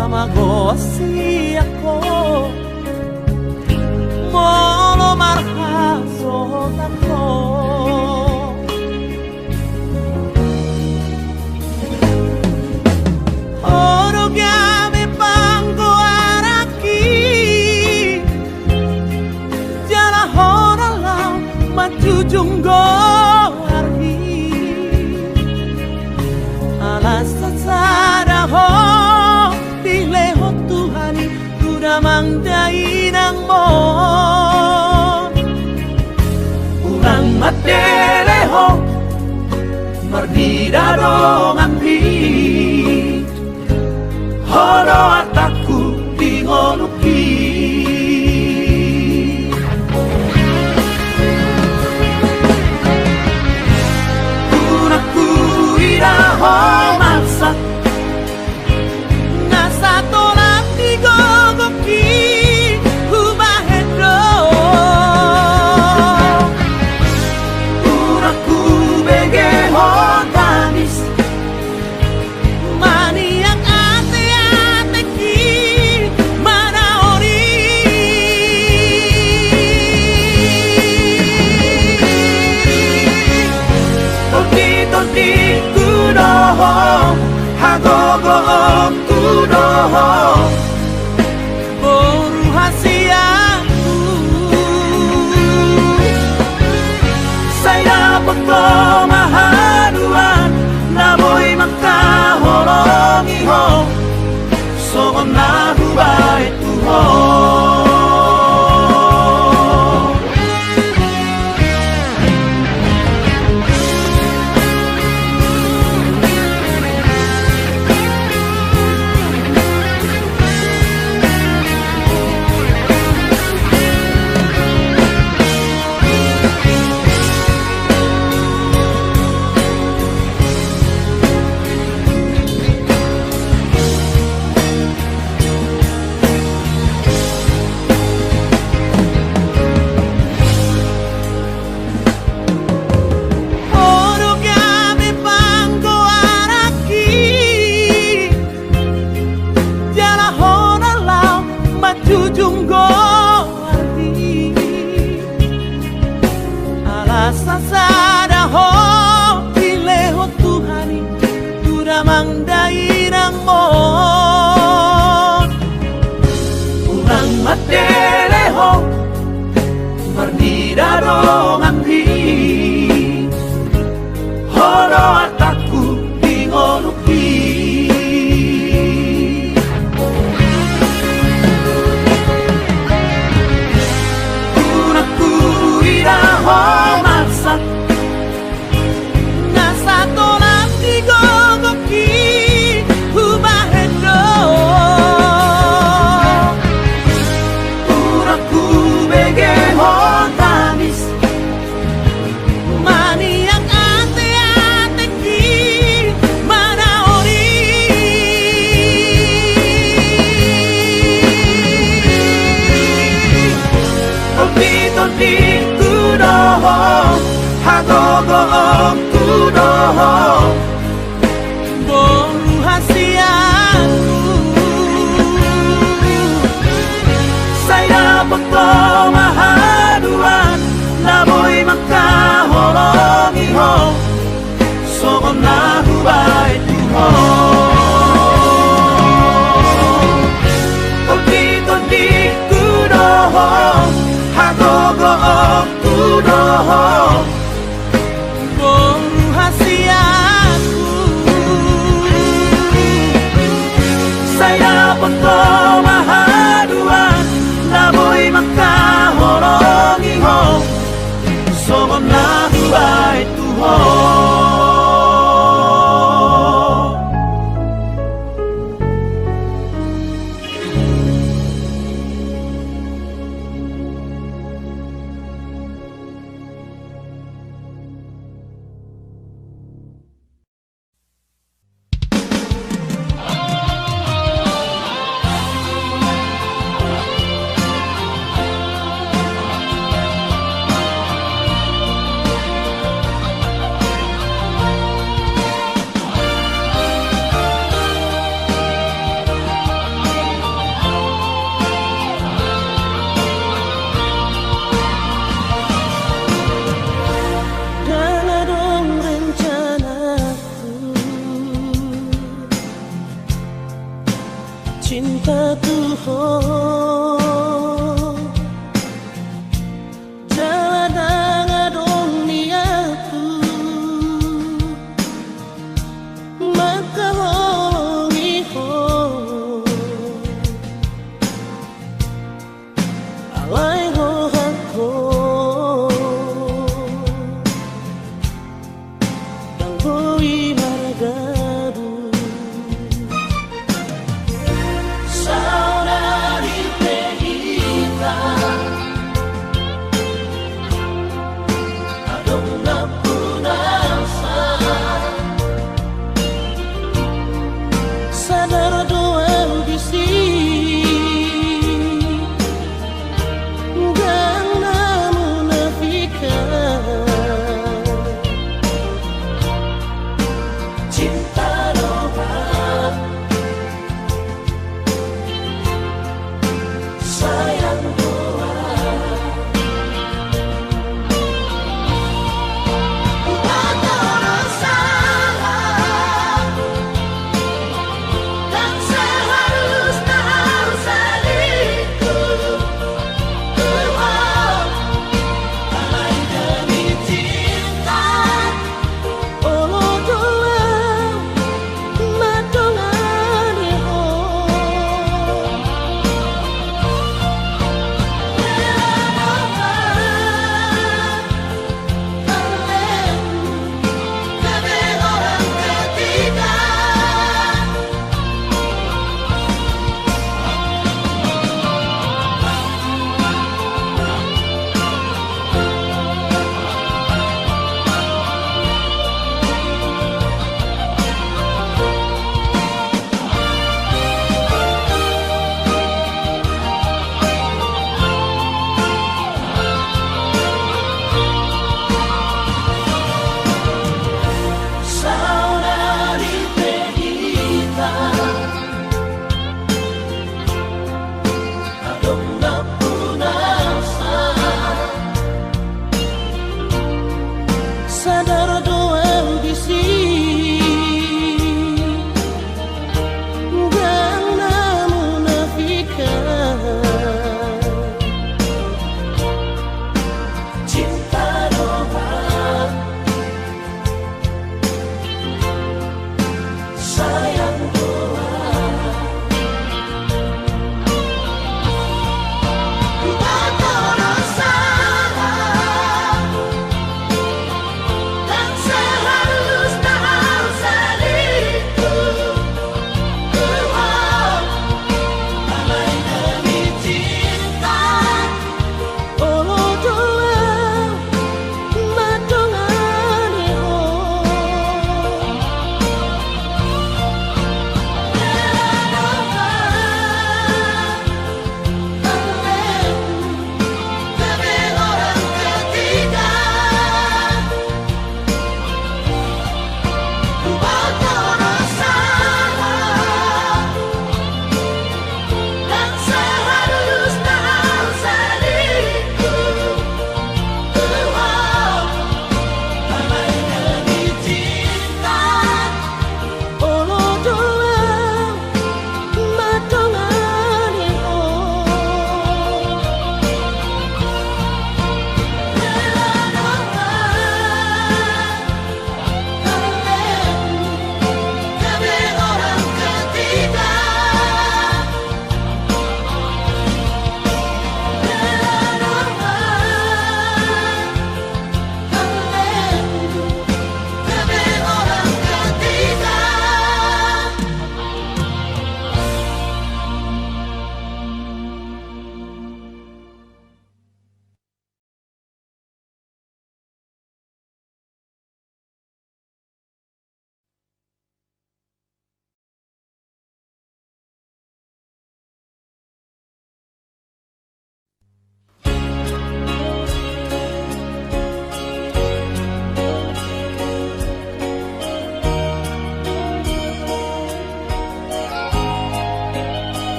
Tamagotchi ako, molo marhasot ako. Orogami panggo araki, jala horalau matujunggo arhi. Alas sada ho dileho Tuhani kudamang dainang mo. Urang mateleho merdida dong ambi. Horo ataku dingoluki. Unaku iraho masak nasa tolak digogoki hubahedro. Unaku begeho tanis maniak ate-ateki manaori. Toti-toti kudoho hagogo kudoho boru hasiaku. Saya peko mahaduan naboy makaholongi ho sogon na hubai tuho. Orogami panggo araki, jala horalau matujunggo arti. Alasan sada ho dileho Tuhani kudamang dainang mo. Urang mateleho merdida dong ambi. Horo ataku dingoluki. Unaku iraho masak nasa tolak digogoki hubahedro. Unaku begeho tanis maniak ate-ateki manaori. Toti-toti kudoho hagogo kudoho boru hasiaku. Saya peko mahaduan naboy makaholongi ho sogon na hubai tuho. Toti-toti kudoho hagogo kudoho boru hasiaku. Saya peko mahaduan naboy makaholongi ho sogon na hubai tuho. mai ho hako Dang hoi maragabu Saudari Pehita Adong na punasa Sadar doa bisi Sadar doa bisi Gang namun nafikan Cinta doa Sayang doa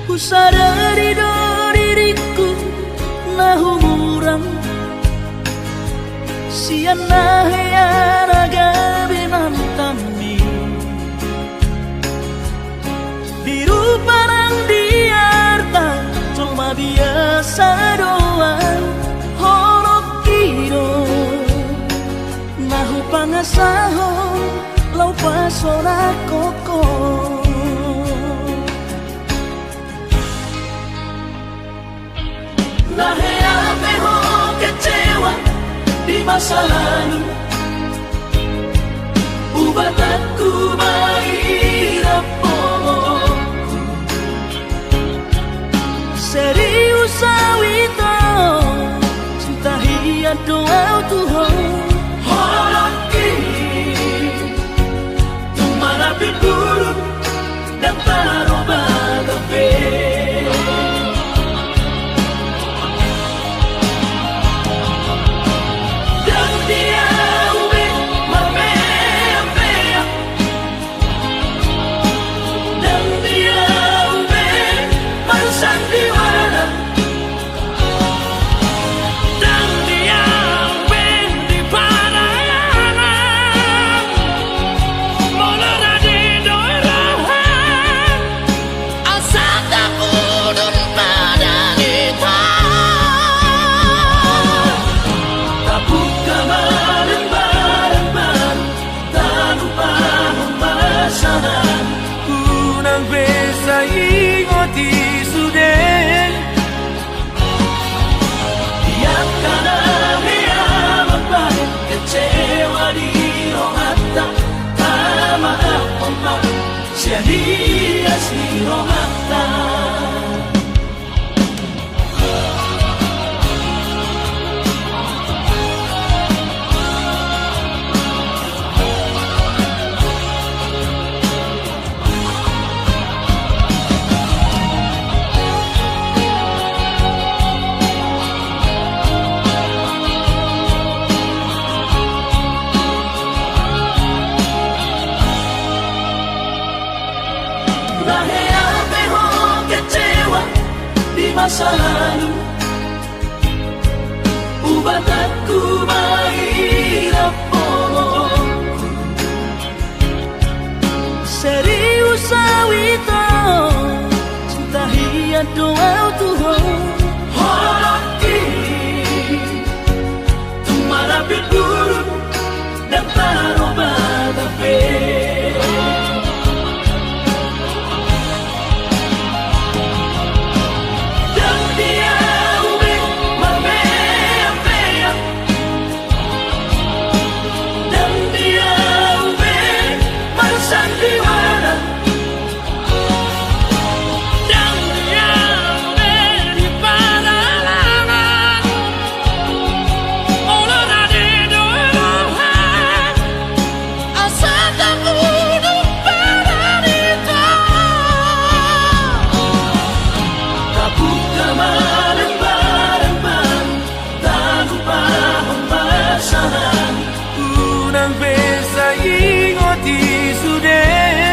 Ku sadari do diriku na humuram siana heyaraga binantami biru parang diarta cuma biasa doang horok kiro nahu pangasahon lau pas sora koko. Lahir ho kecewa di masa lalu, buat aku mahirapo. Serius awito cinta hian doa Tuhan. Horaki tumara buruk dan taroba gabe. Dan dia ube mapea, dan dia ube bersandiwara, dan dia ube di parayanan, molora di doirahan, asal tak udun pada kita. Tabuk kemarin bareng-bareng, tak lupa pemasanan. Unang besa ingoti sudah, tiap kala dia membaik kecewa di rohata. Tak maaf omak, sia-sia si rohata. Lahir ho kecewa di masa lalu, buat aku mahirapo. Serius awito cinta hian doa Tuhan. Horaki tumara buruk dan taroba gabe. Sandiwara, dan dia di parayanan, molora di doirahan, asal tak udun pada kita. Tabuk kemarin bareng-bareng, tak lupa pemasanan. Unang besa ingoti sudah,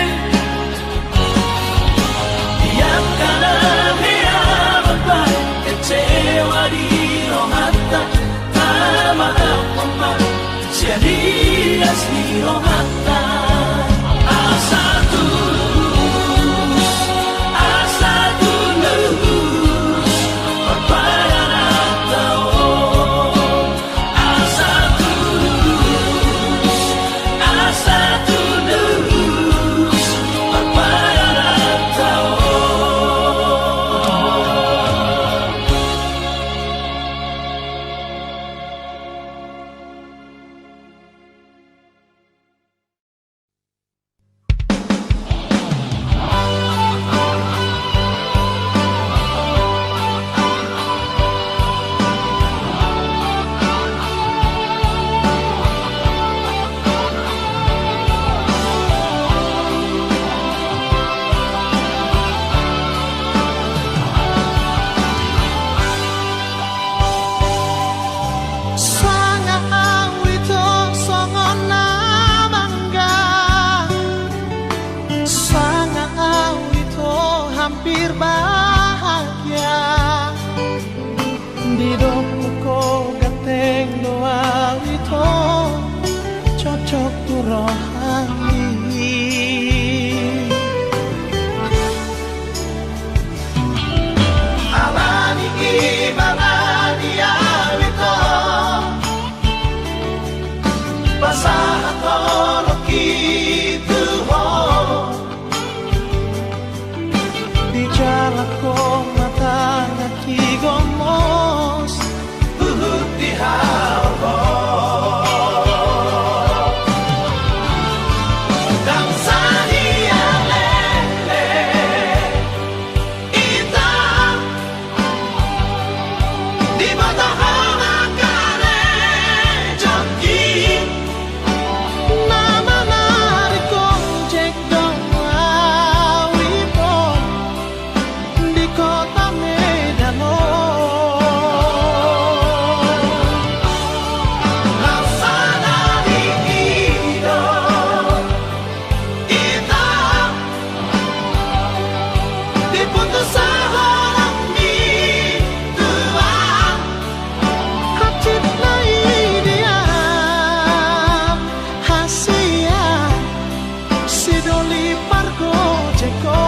Sidoli Pargo Jeko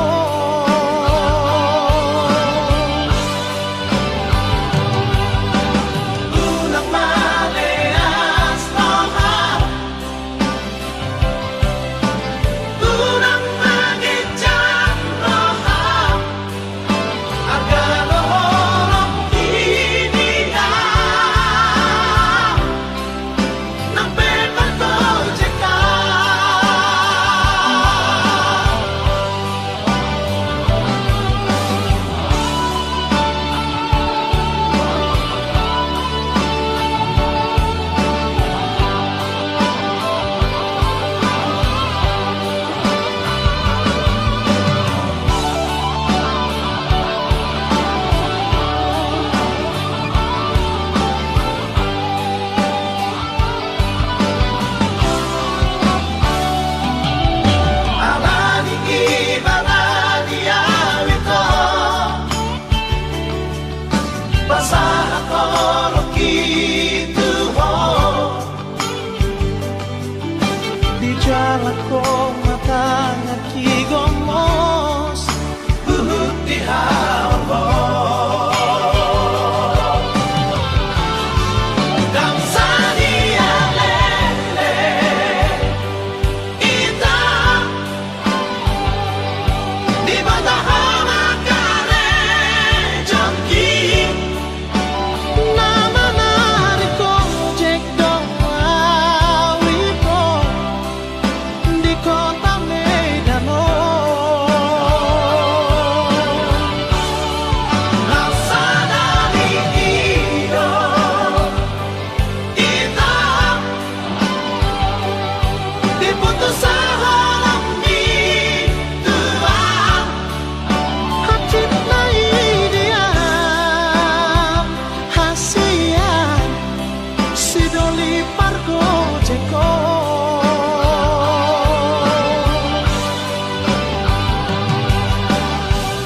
Unang maleas loha Unang magijang loha Agalo horong iniya Nang pepa ko jeka Alani ibalani awito Basaha koro kitu ho Di jalan ko matanga kigomos Buhut di hawa Damsani alele Ita Di batahana kare jangki Nama nariko jek doawito Di kota Medano Rasa dari iyo Ita Diputus sa halang ni Tuhan Hacit na ideyam Hasiyan Sidoli Pargo Jeko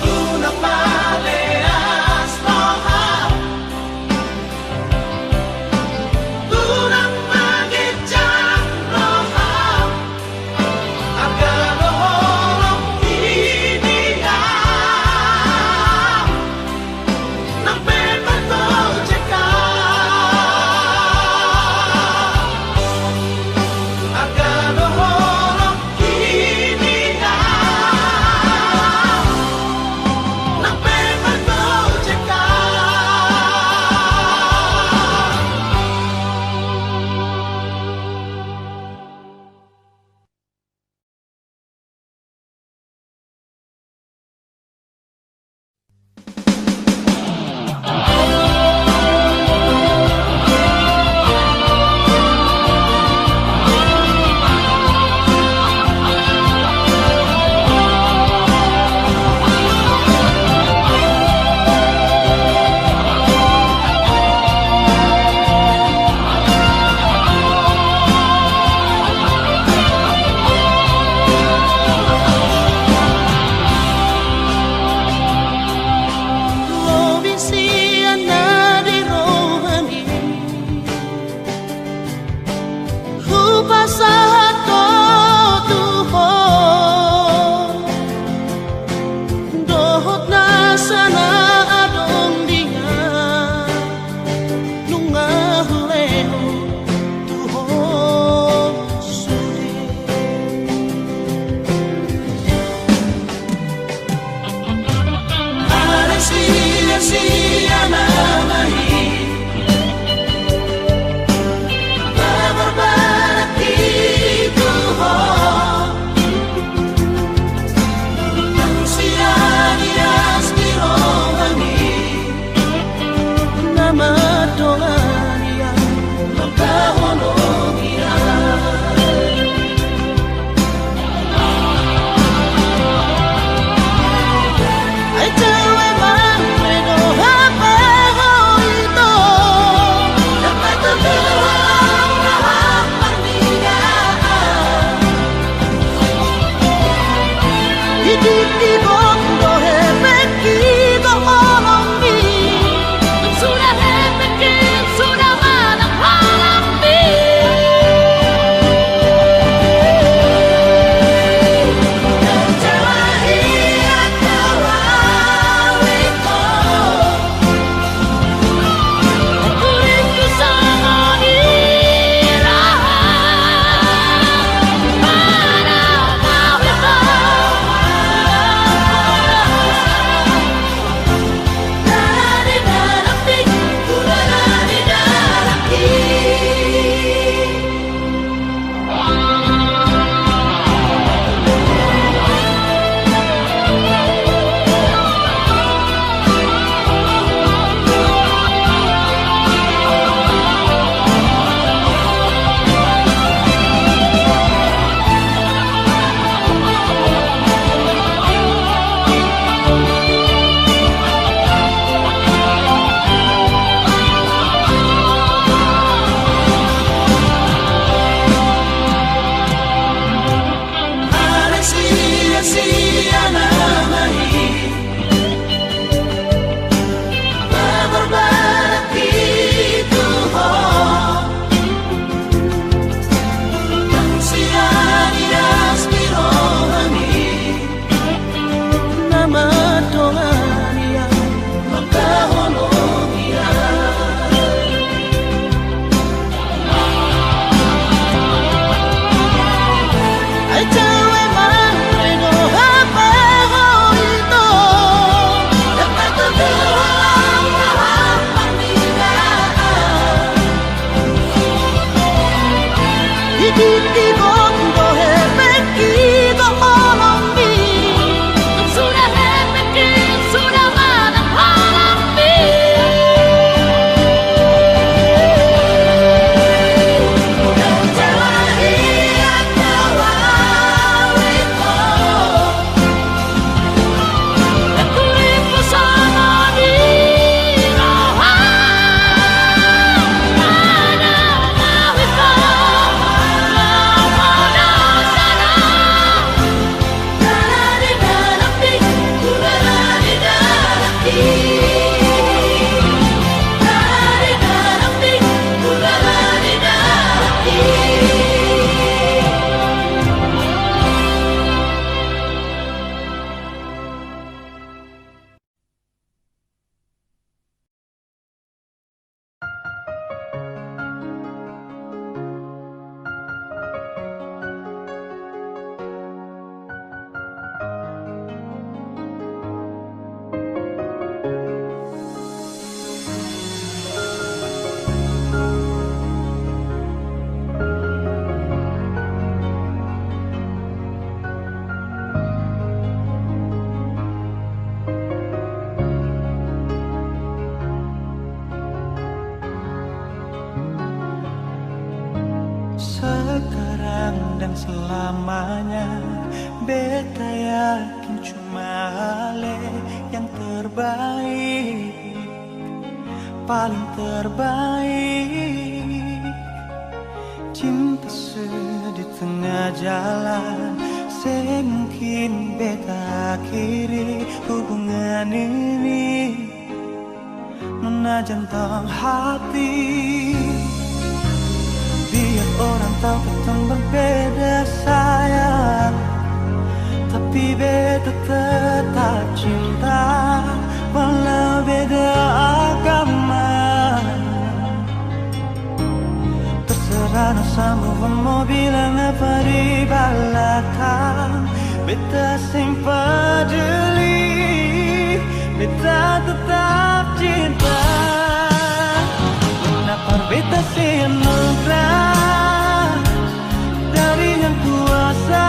Unang maleas loha Unang magijang loha Agalo horong iniya Nang pepa ko jeka Agalo horong iniya Nang pepa ko jeka Lovisian na di rohani Hupasahat ko tuho Dohot na sana adong dia Nungahuleho tuho sudi Are siya na mahi Babarbarat itu ho Ang siya niyas di rohani Nama doa niya Magkahono niya Ay tawe man Pero hapaho ito Dapat tutuhan lahat pandigaan Hidup di bondo hepekido olongmi Sudah hepekid sudah manang halangmi selamanya. Beta yakin cuma Ale yang terbaik, paling terbaik. Cinta di tengah jalan, semungkin beta akhiri hubungan ini. Nona jantung hati, biar orang tahu kita berbeda sayang, tapi beta tetap cinta walau beda agama. Terserah sama mau bilang apa di belakang, beta sing peduli, beta tetap cinta. Kenapa beta senugrah dari yang kuasa,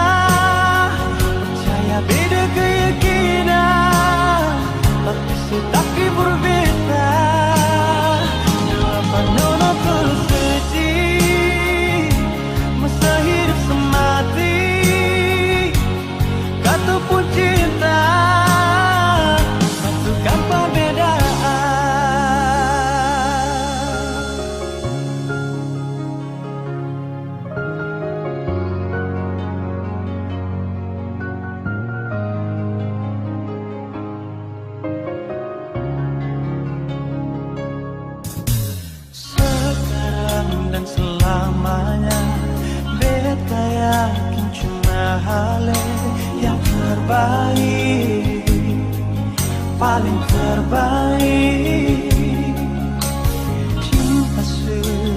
percaya beda keyakinan, tapi setaki berbeda. Kenapa nono bersedih, masa hidup semati, kata pun cinta, satukan perbedaan. Sekarang dan selamanya, beta yakin cuma Ale yang terbaik, paling terbaik. Cinta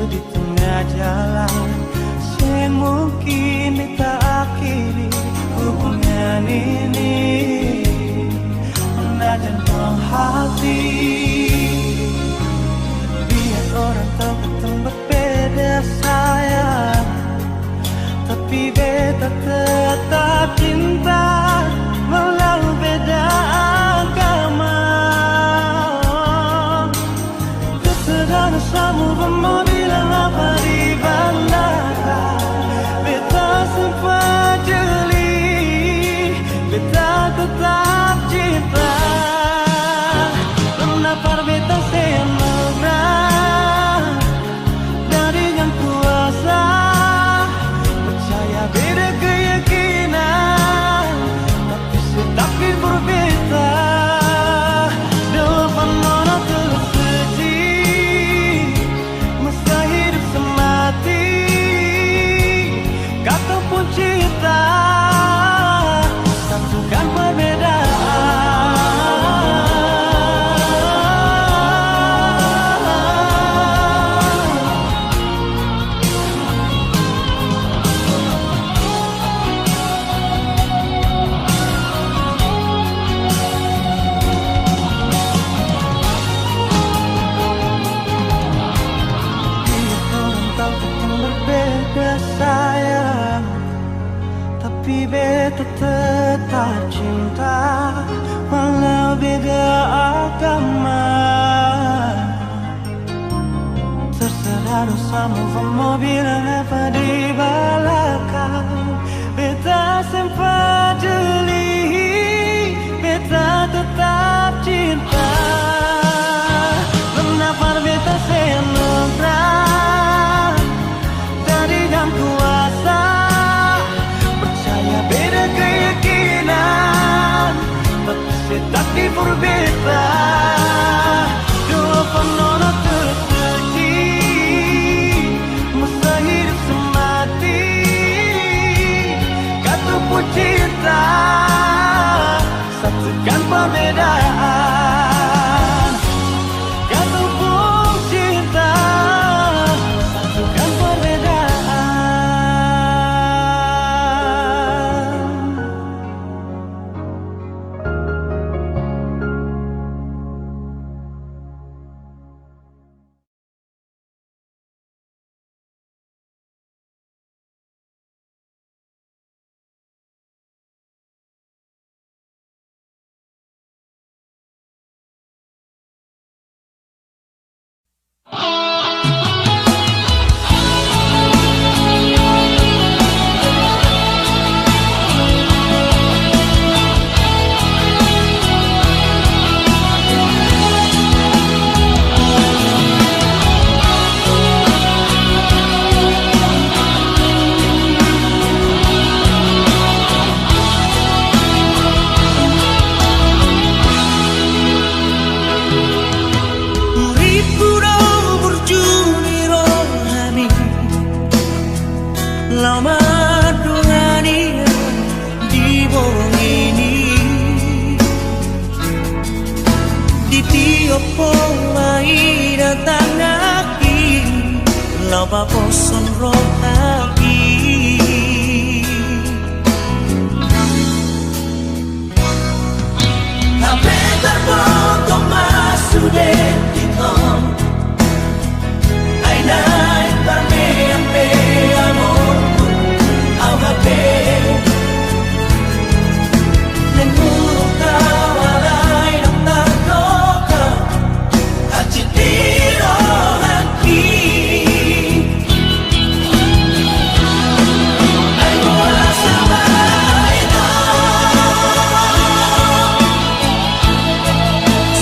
di tengah jalan, semungkin beta akhiri hubungan ini. Nona jantung hati, biar orang tahu kita berbeda sayang, tapi beta tetap cinta walau beda agama. Terserah sama mau bilang apa di belakang, beta sempat jeli, beta tetap cinta. Kenapa beta senugrah dari yang kuasa, percaya beda keyakinan, tapi setaki berbeda. Depan nona tersedih, masa hidup semati, kata pun cinta, satukan perbedaan. Berbeda sayang, tapi beta tetap cinta walau beda agama. Terserah dosamu mau bilang apa di belakang, beta sempat jeli, beta tetap cinta. Kenapa beta senugrah dari yang kuasa, percaya beda keyakinan, tapi setaki berbeda. Dua penona tersedih, masa hidup semati, kata pun cinta, satukan perbedaan. Kata pun cinta, satukan perbedaan. opo mai datang aki Lapa boson roh aki Hape terbotong masude ditong Ainai parme ampe amorku Au hape Nenuru kawarai dokter doka Kacitiro haki Ai bola sabai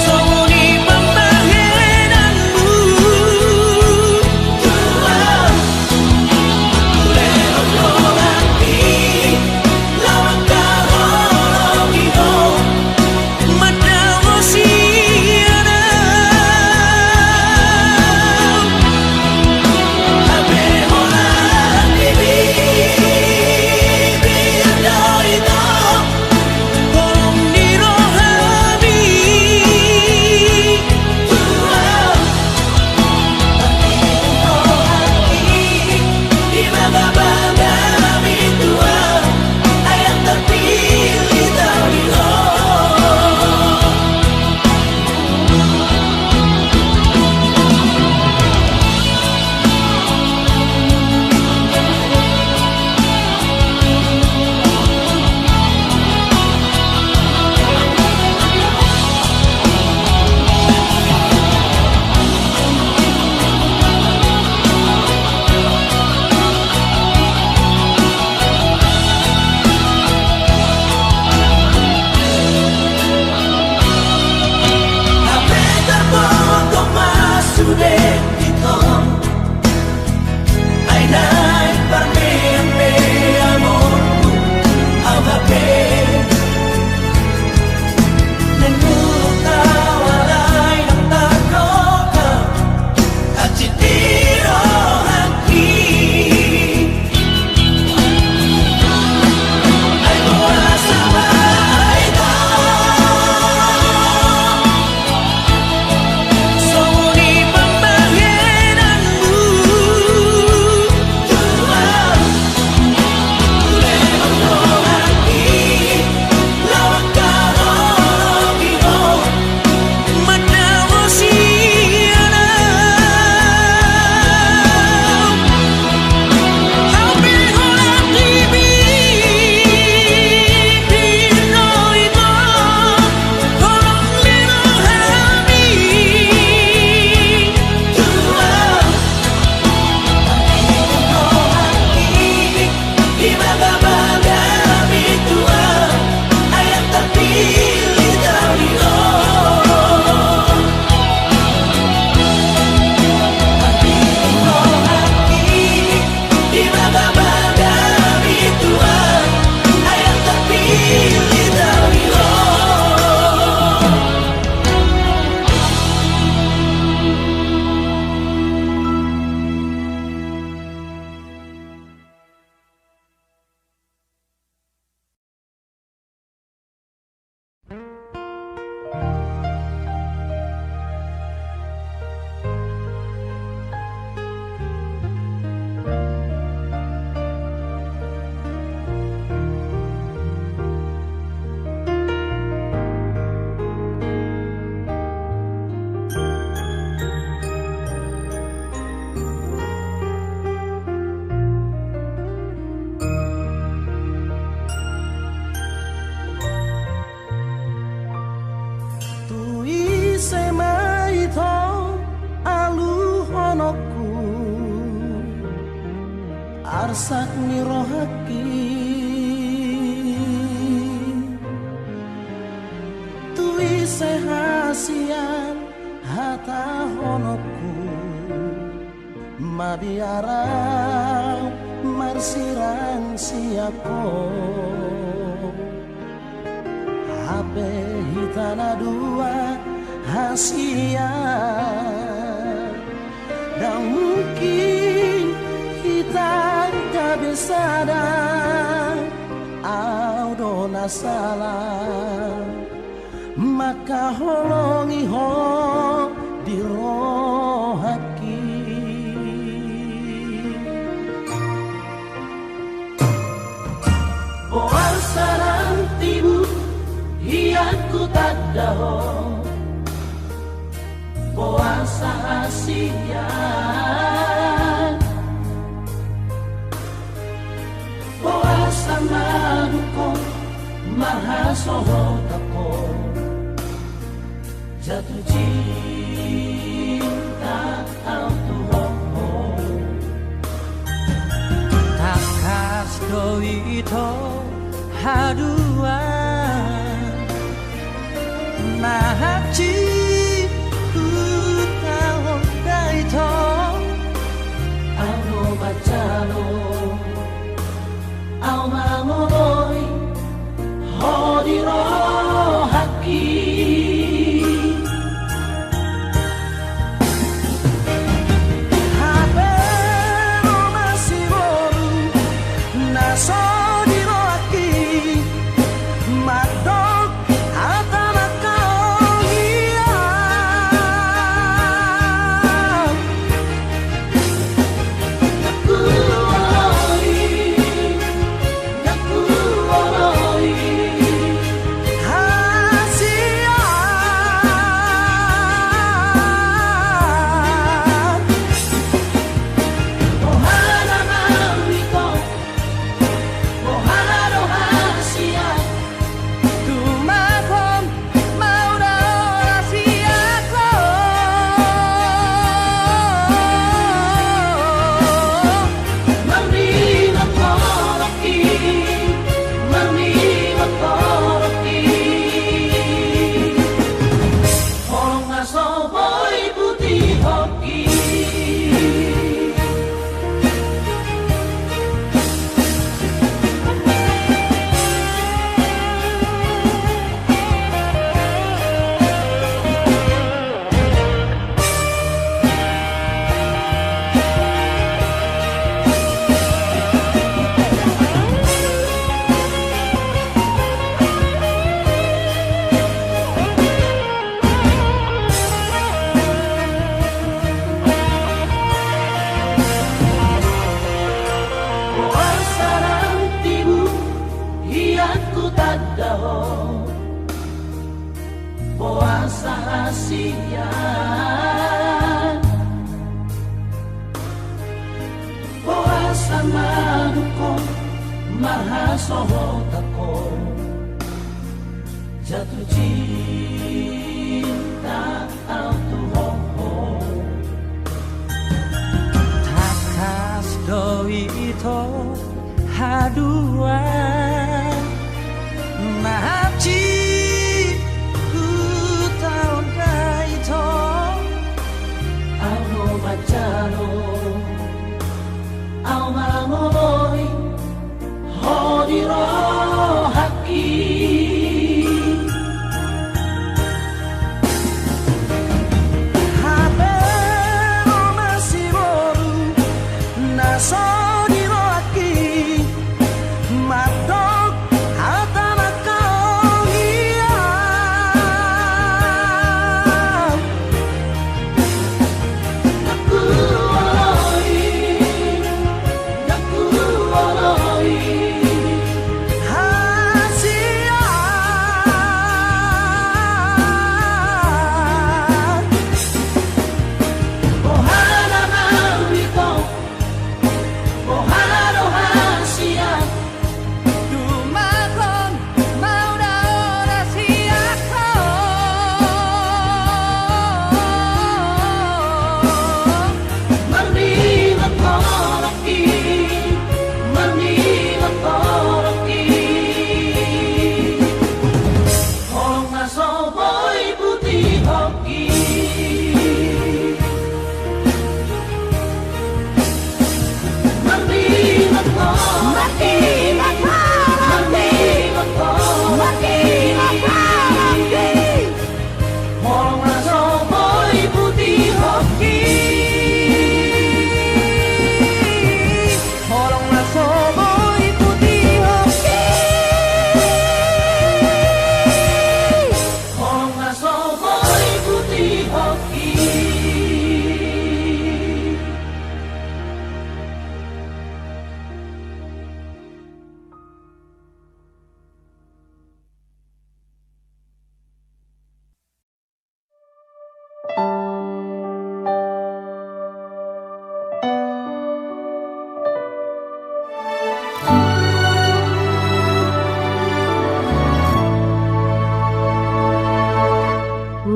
Songoni pembahenanmu Tuhan Leno hati Lawan kau iho Madawo siana Habe hola bibi Biada ito Kolong nirohami Tuhan Di bangga-bangga Tuhan Ayang terpilih dari Hape terbotong masude ditong Ainai parme ampe amorku Au hape Nenuru kawarai dokter doka Kacitiro haki Ai bola sabai Songoni pembahenanmu Tuhan Leno hati Lawan kau iho Madawo siana Hape hola tibi Dino ito Kolong nirohami Tuhan Di bangga-bangga Tuhan Ayang terpilih dari Di bangga-bangga Tuhan Ayang terpilih dari Tui semaito alu honoku Arsak nirohaki Tui sehasian hata honoku Mabiarau marsiran siako Hape hitana dua hasia Dan mungkin kita kabisada Au dona salah maka holongi ho dirohaki. Boal sarang tibu hianku tak daho, boal sahasian, boal sama duko mahasoho tako, jatuh cinta autuhoho. Takas doi ito haduan nahachi utahon daito ano bacalo au mamoi hodiro haki. Boas sahasian, boas sama duko mahasoho tako, jatuh cinta autuhoho. Takas doi ito haduan nahachi utahon daito ano bacalo au mamoi hodiro haki.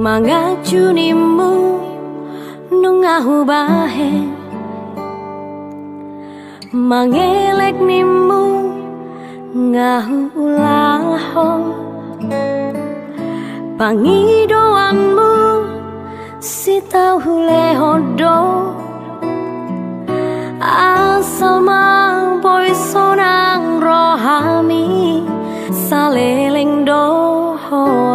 Mangajunimu nungahu bahe, mangelek nimu ngahu ulaho, pangidoanmu si tahu lehodo, asal boy sonang rohami saleleng dohotau.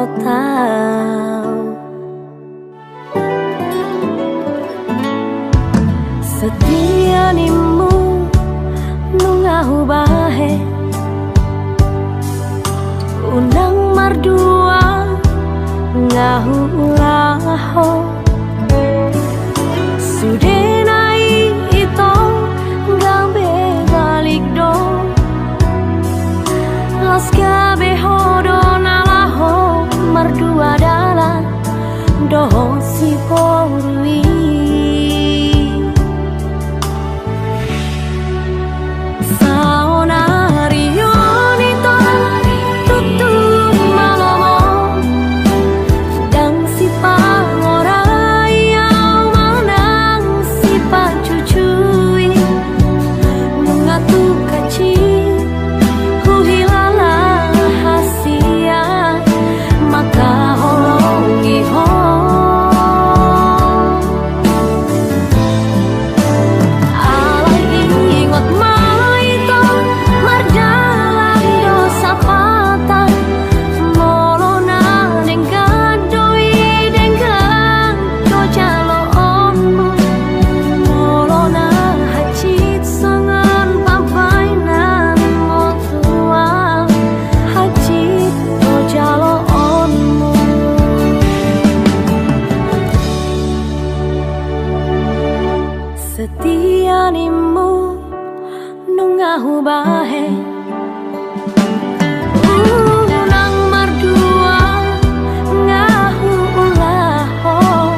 Setia nimu nungahu bahe, unang mardua ngahu ulaho, sudenai ito gambe balik do, las gabe hodo nalaho mardua dalan doho si porui. Setia nimu nungahu bahe, unang mardua ngahu ulaho,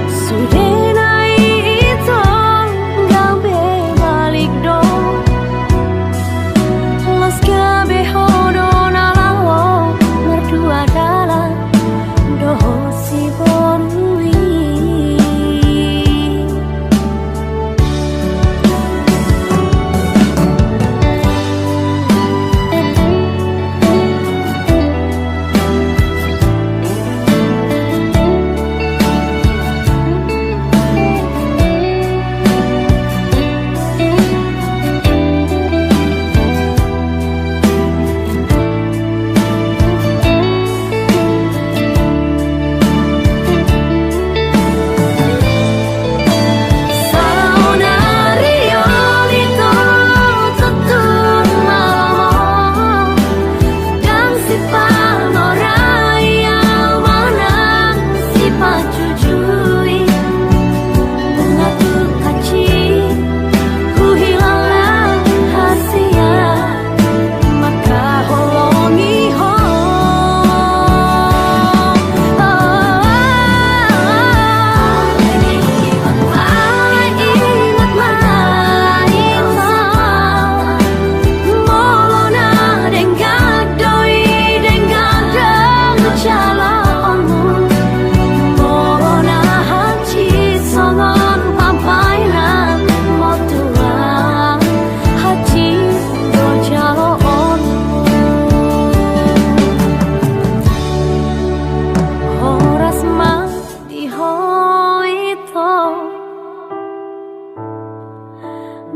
sudenai ito gabe balik do, las gabe hodo nalawo mardua dalan doho si borui.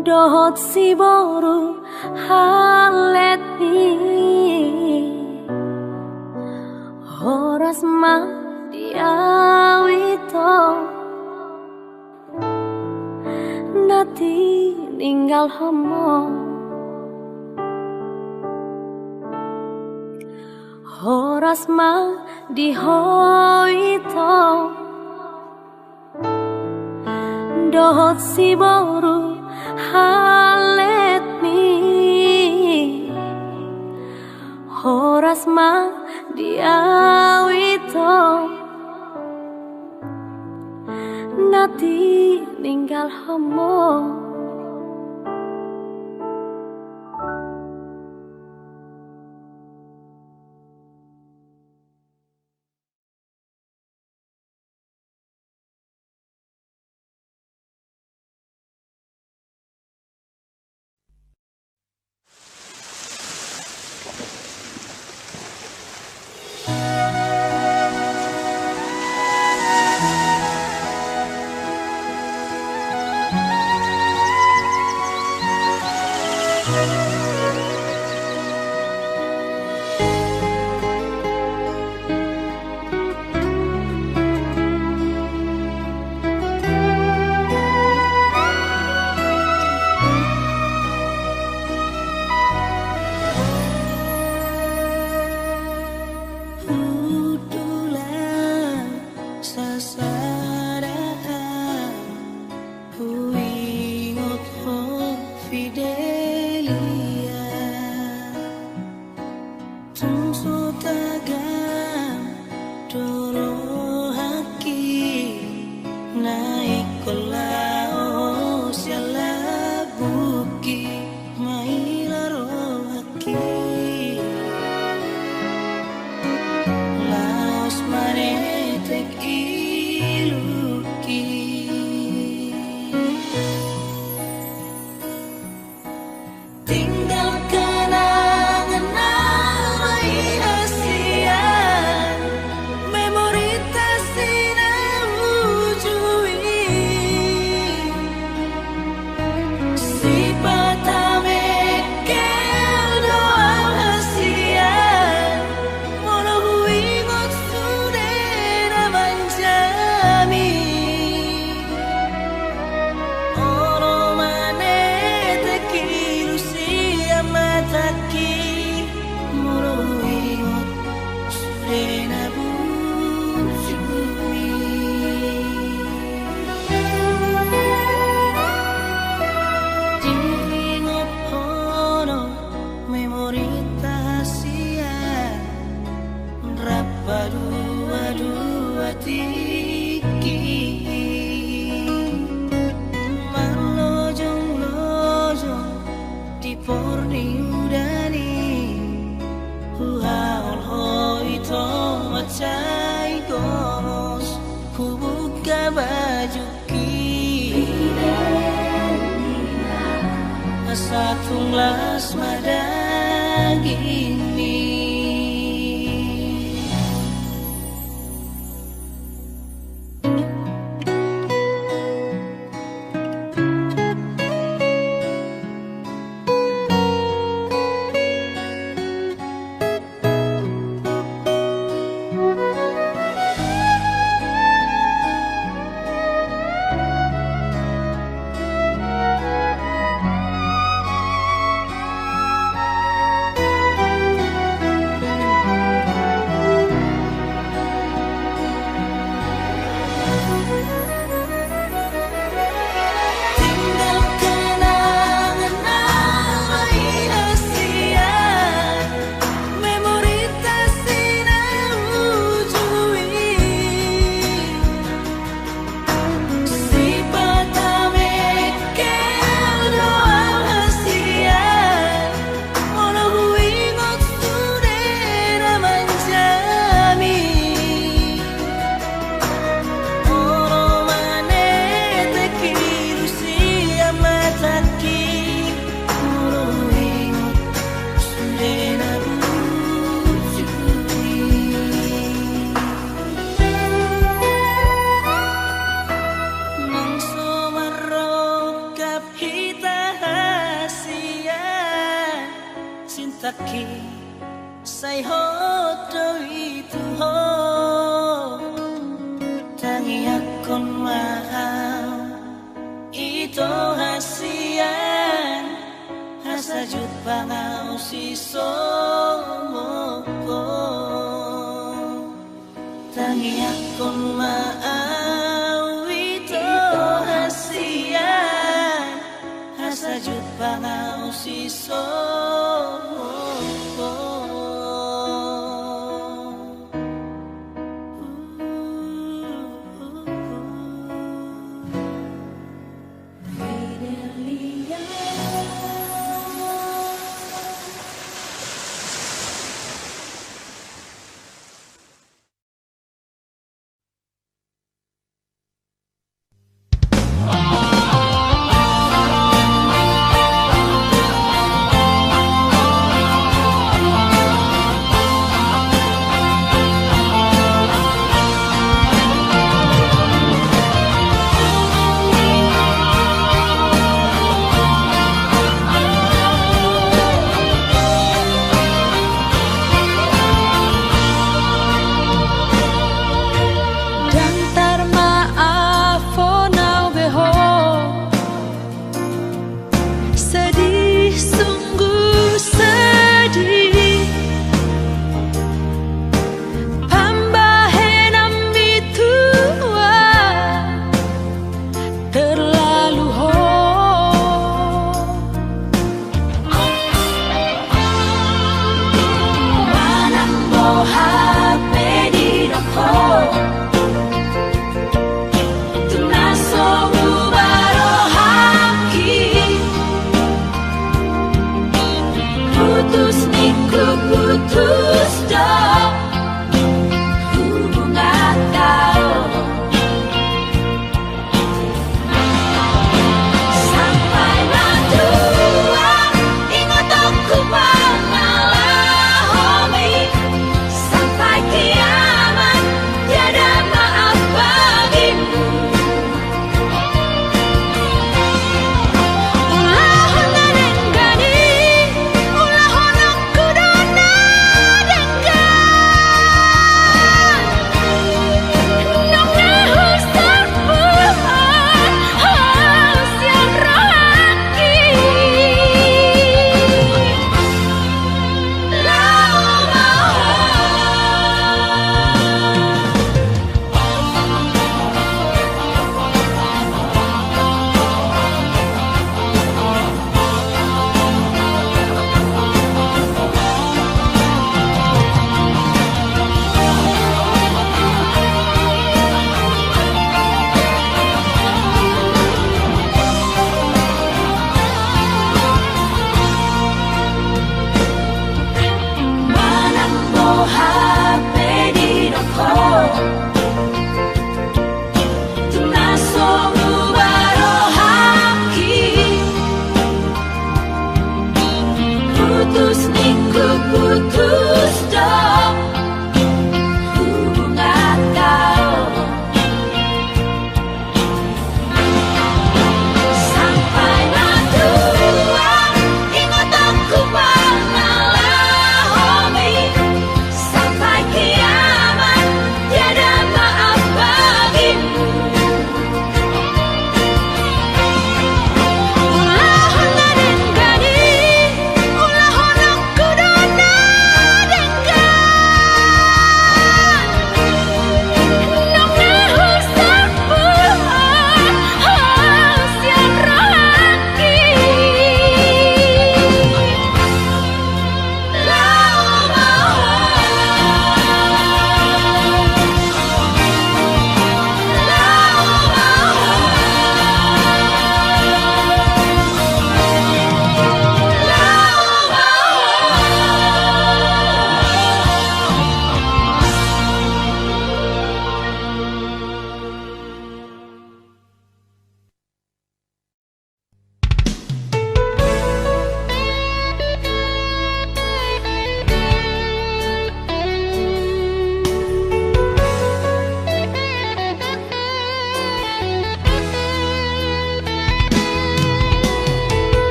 Dohot si boru halet ni horas ma diawito nati ninggal homo horas ma dihoito dohot si boru halet mi horas ma diawito Nati ninggal homo. Satunglas madagimi Taki say hodo itu ho tangi akon mahal itu hasian hasajud pangau si somoko tangi akon mahal itu hasian hasajud pangau si somoko.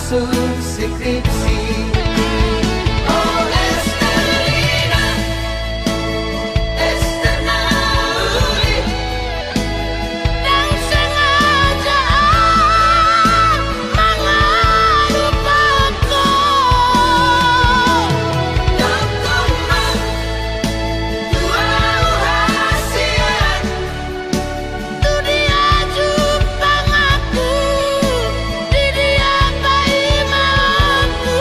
maksud skripsi. Oh Esterina, Esternauli, Dan sengaja mengelupaku. Dokumen dua rahasia. Tu dia Jepang aku, di dia bayi malamku.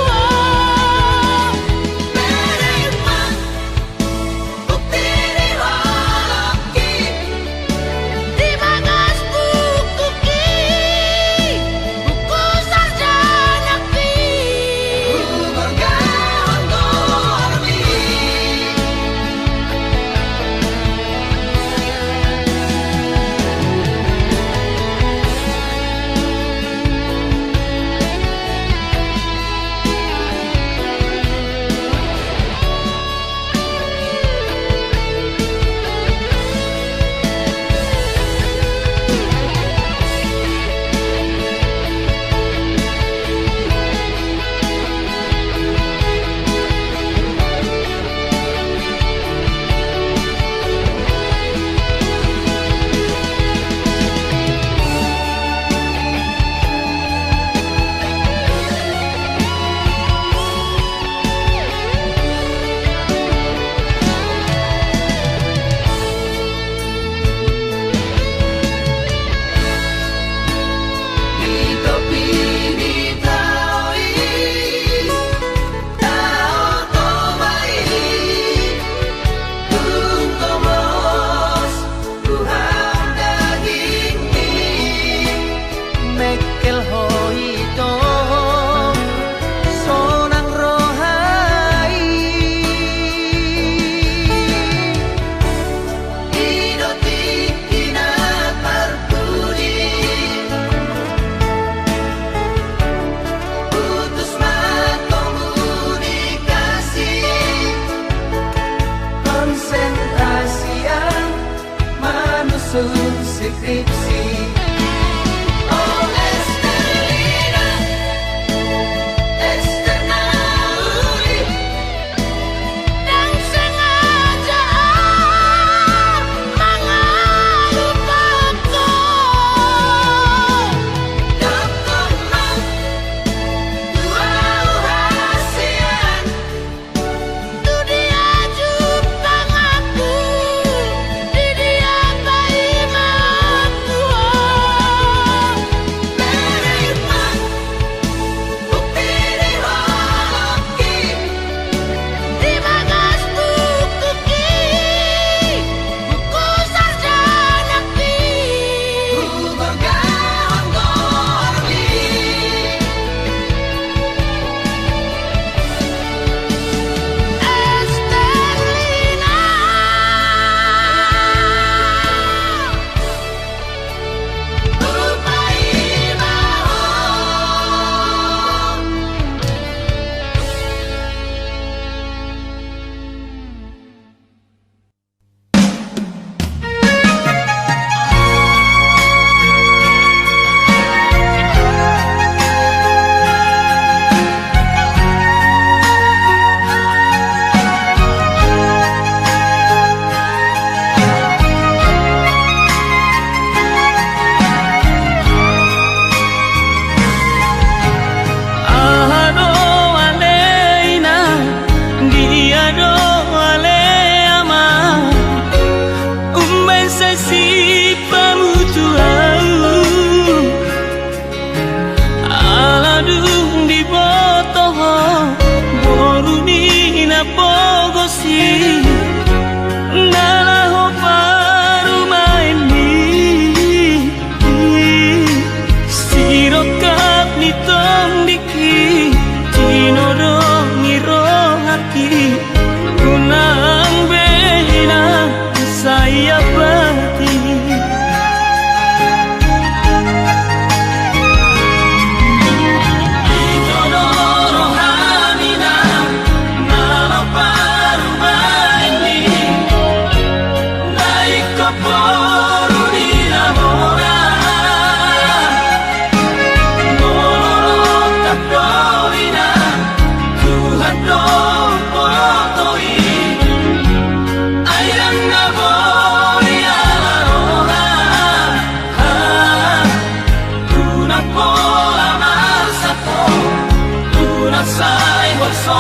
sai hồn số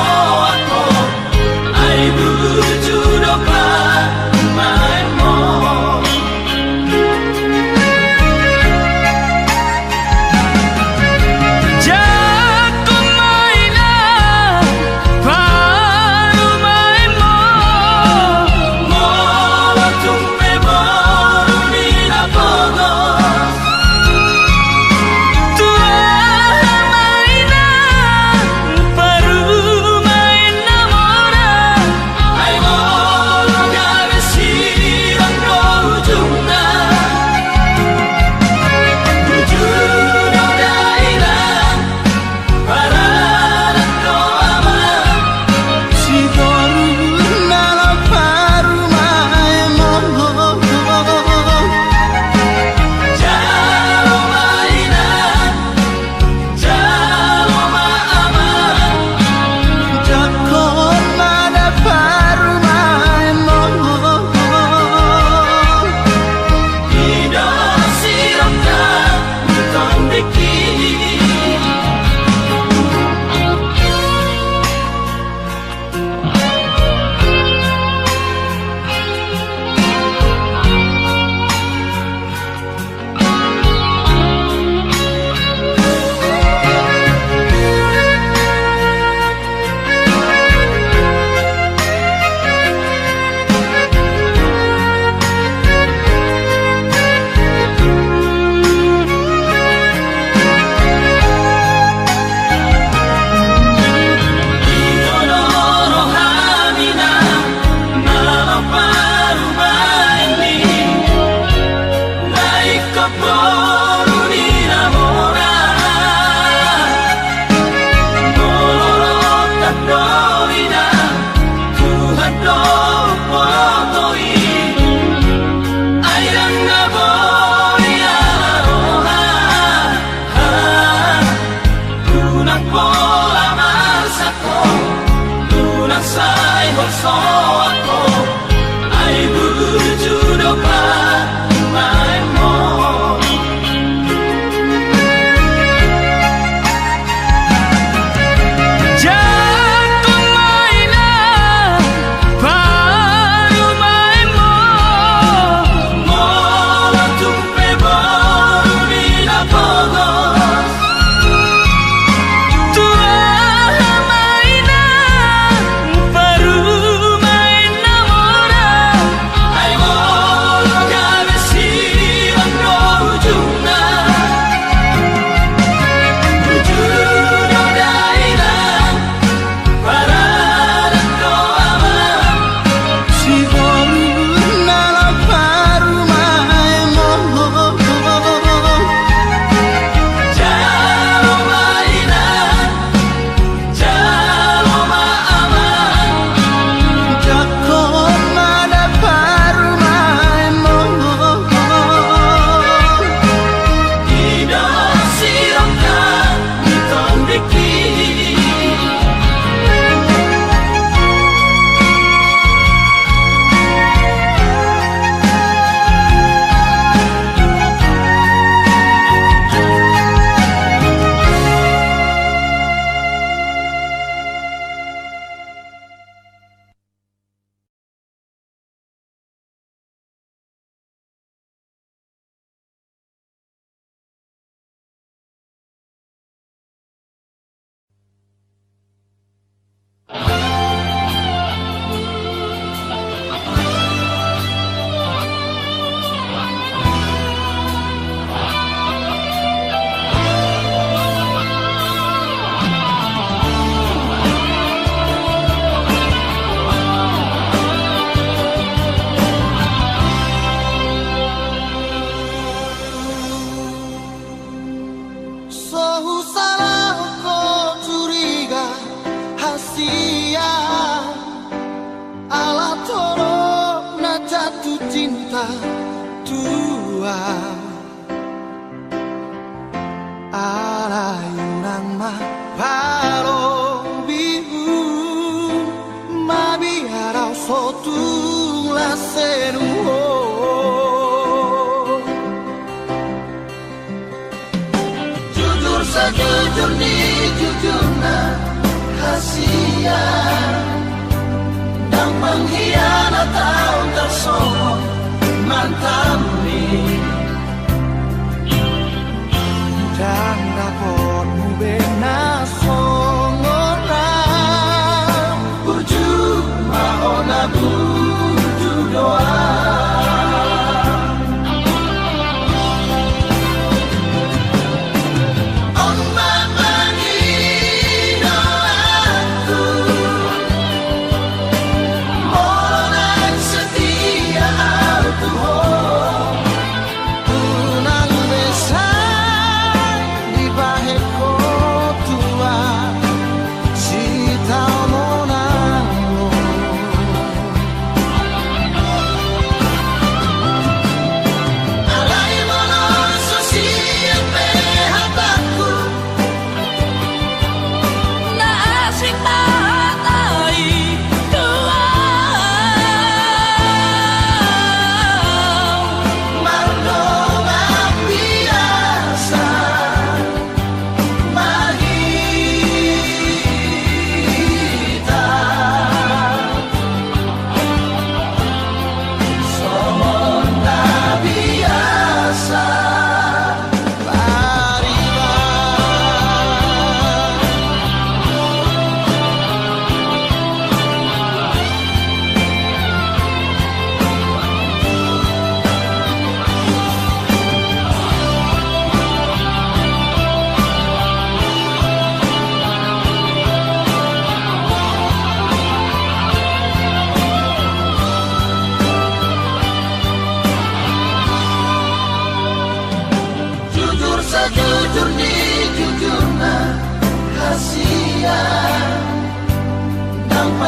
aku ai buju dopa mai mo Jujur sejujurnya jujurnya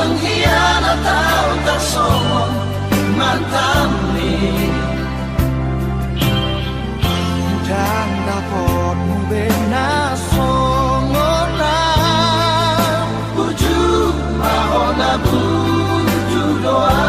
pengkhianat atau tersombong mantan ni dan dapat membina songona buju mahona buju doa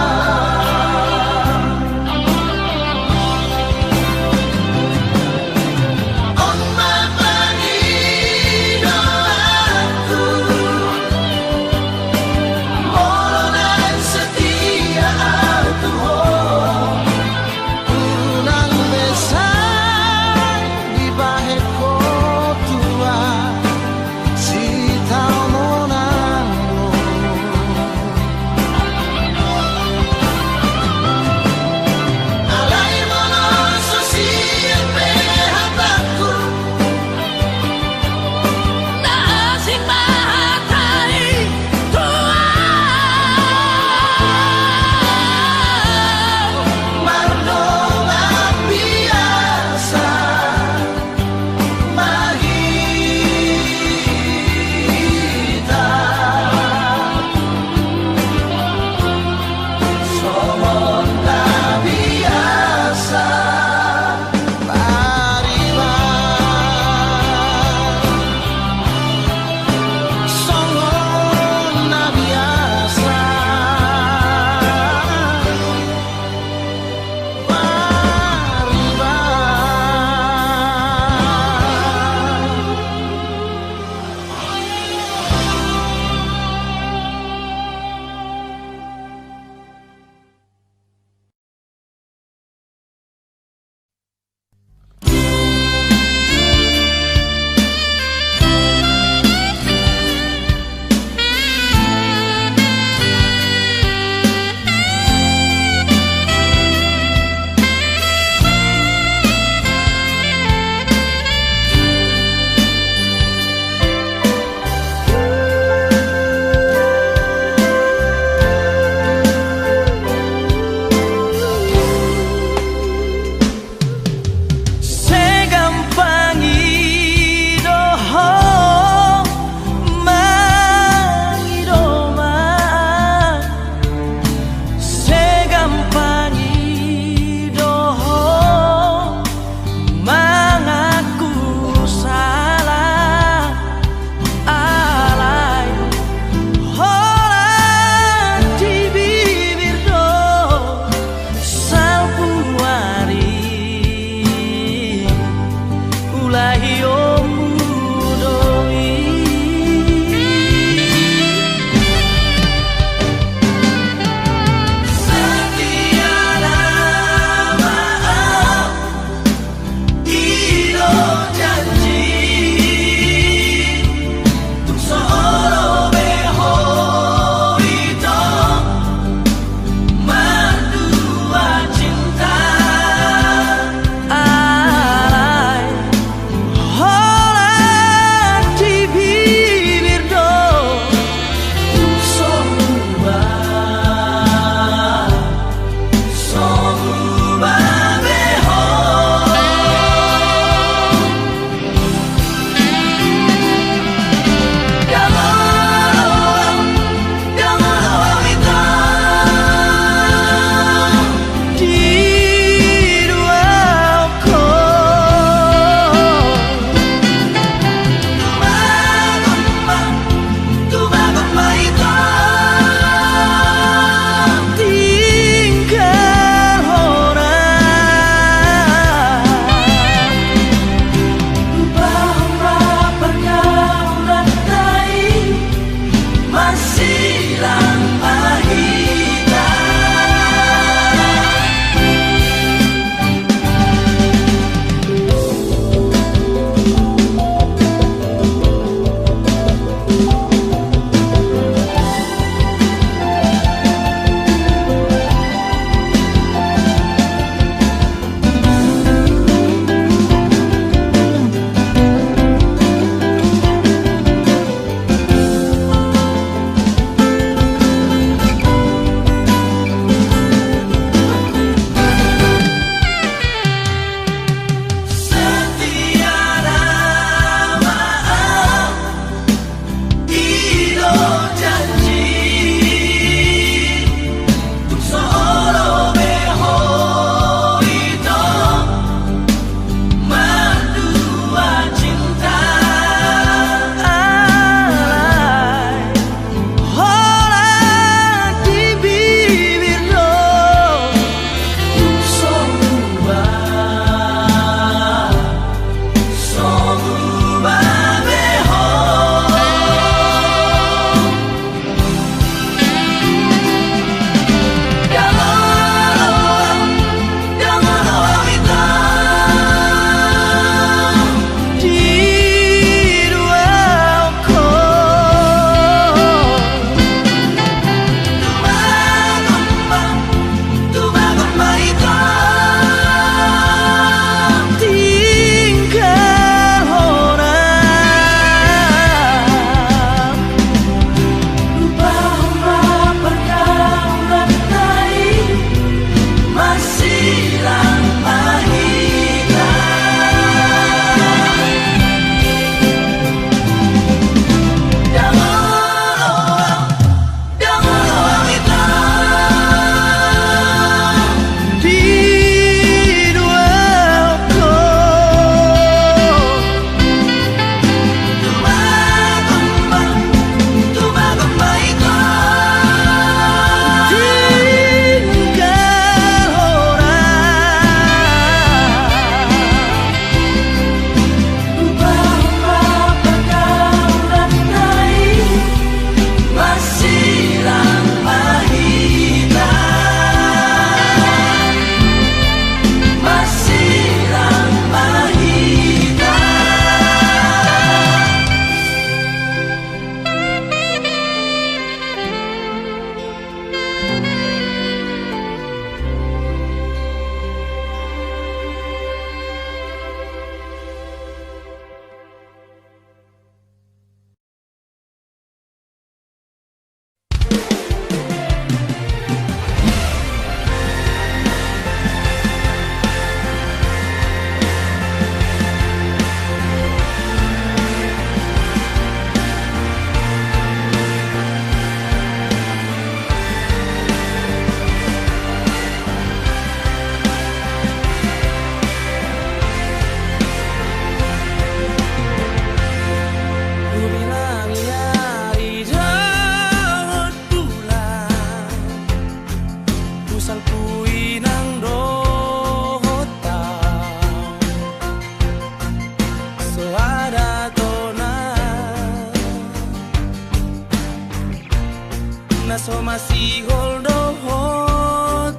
naso masih holdo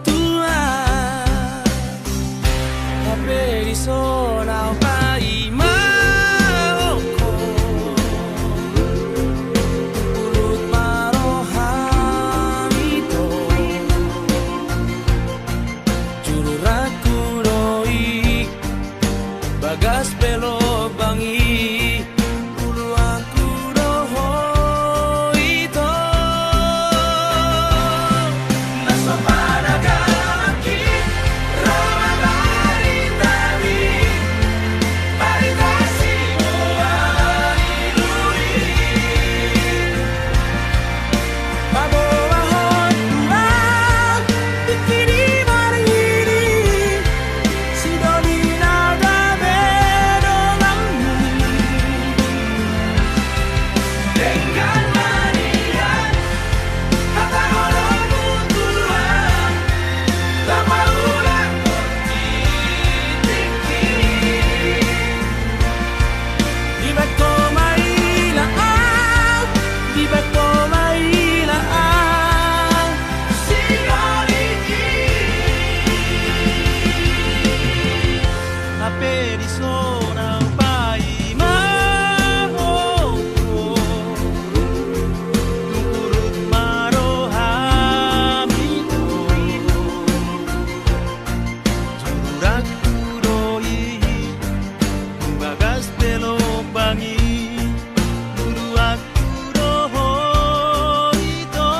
tua tapi di zona pai maoko ulut marohamito jururaku doi bagas pelo bangi ulu aku doho ito naso panagaki rama baritami baritasi muailui babawa hotula bikini mariri sidoni nada bedongamu dengan mania kata orang mutuan tak maulah tiki di bako mailaan di bako mailaan sinoliki ape di zona pai maoko lungkurut marohamito juraku doi bagas pelo bangi ulu aku doho ito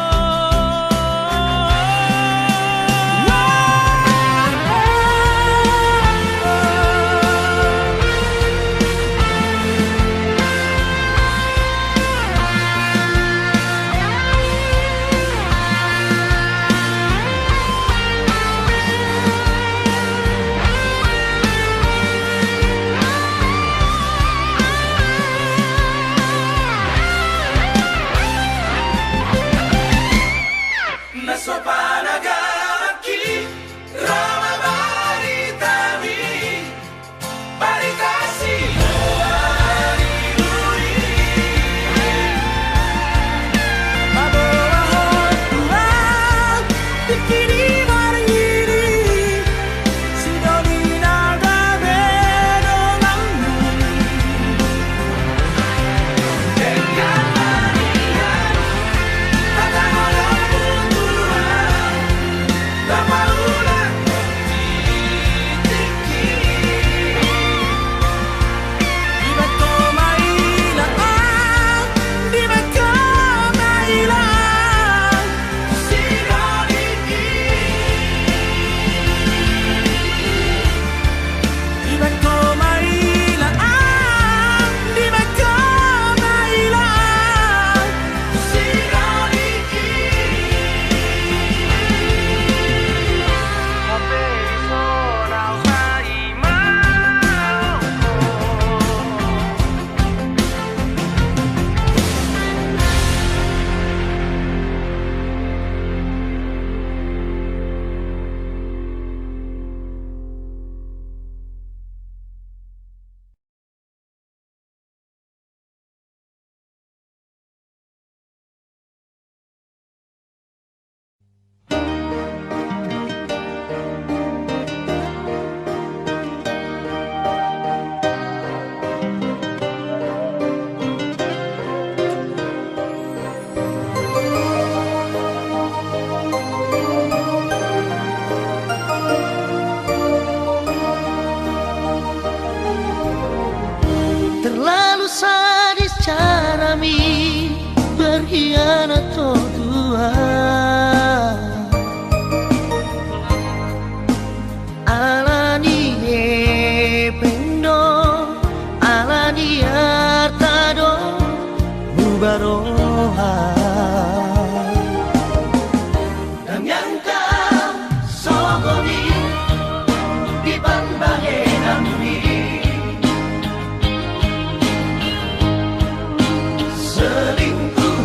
naso panagaki rama baritami baritasi muailui babawa hotula bikini mariri sidoni nada bedongamu dengan mania kata orang mutuan tak maulah tiki di bako mailaan di bako mailaan sinoliki di bako mailaan di bako mailaan sinoliki ape zona pai maoko Terlalu sadis caramu berkhianat tua alani pendo alani artado mubaroha dan yang kau sogoni di pambahenan selingkuh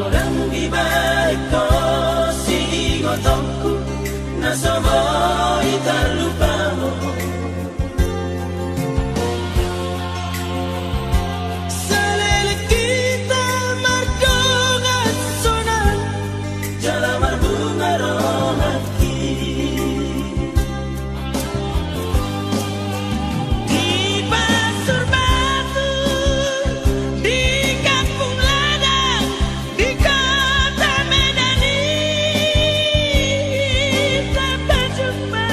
orang di baik kau si ngotokku nasobo ita lupa mo salele kita mardongan sonan jala marbunga rohaki di pasur batu di kampung ladang di kota Medani sampai jumpa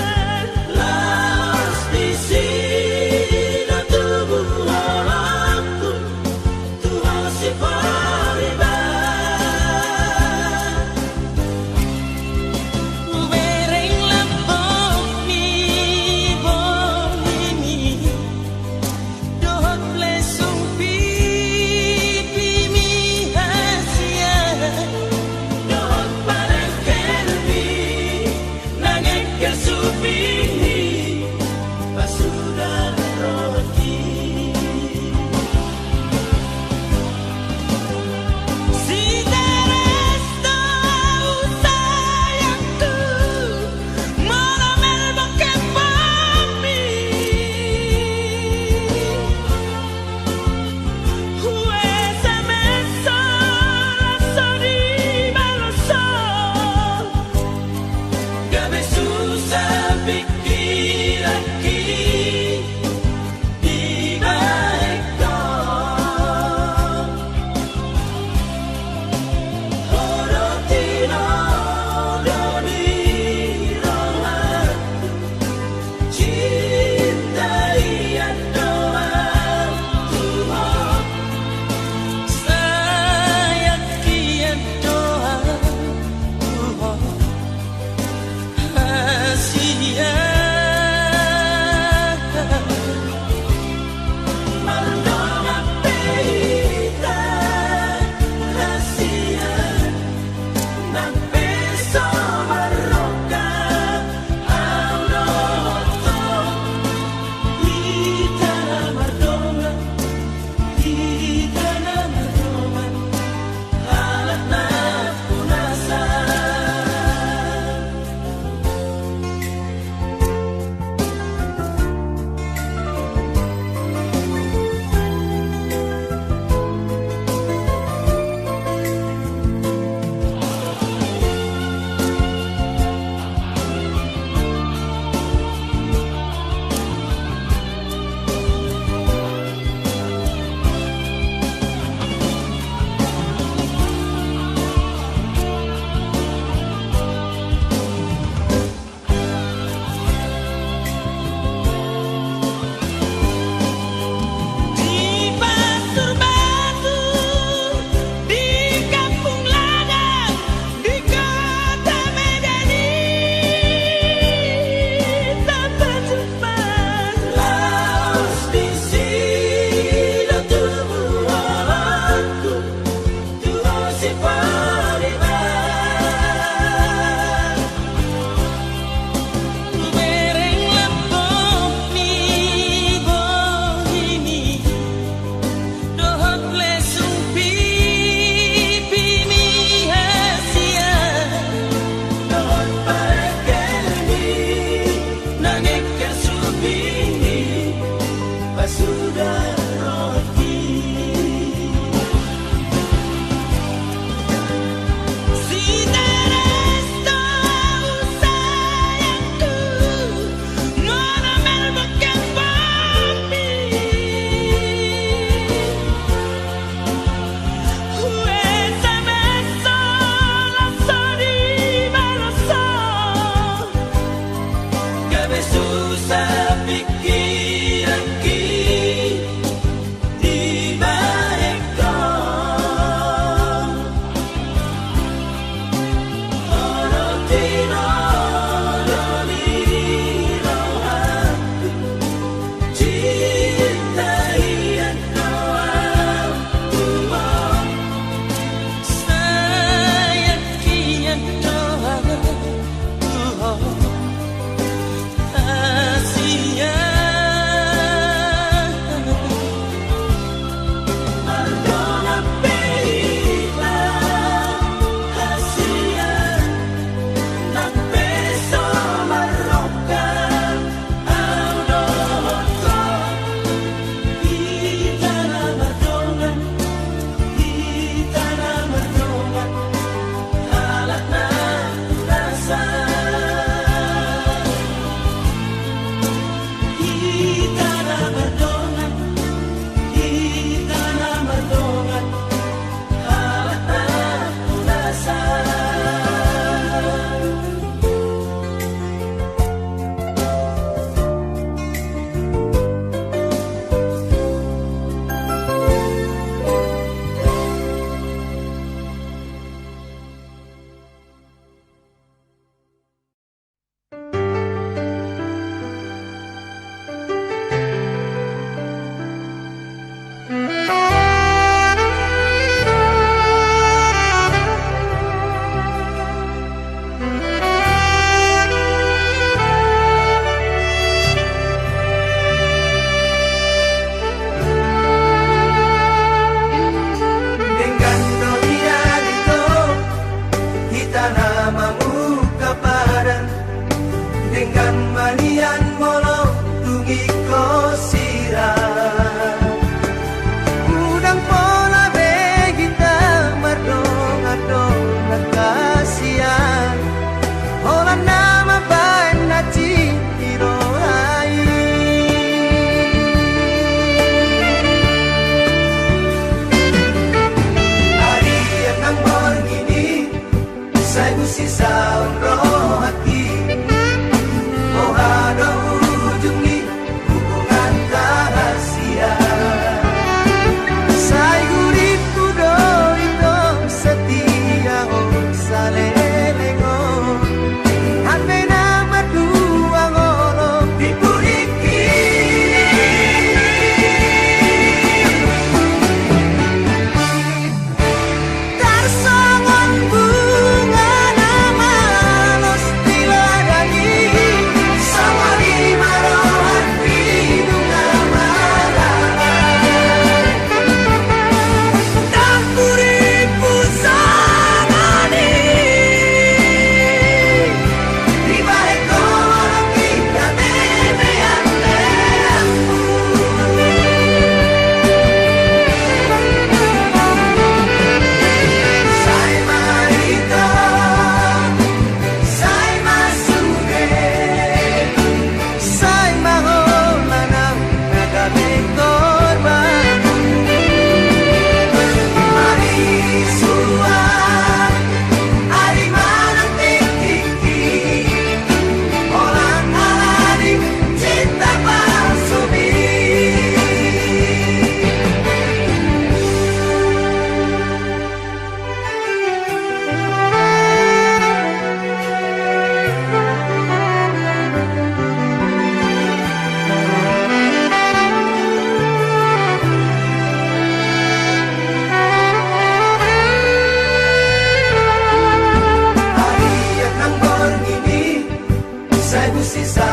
tersisa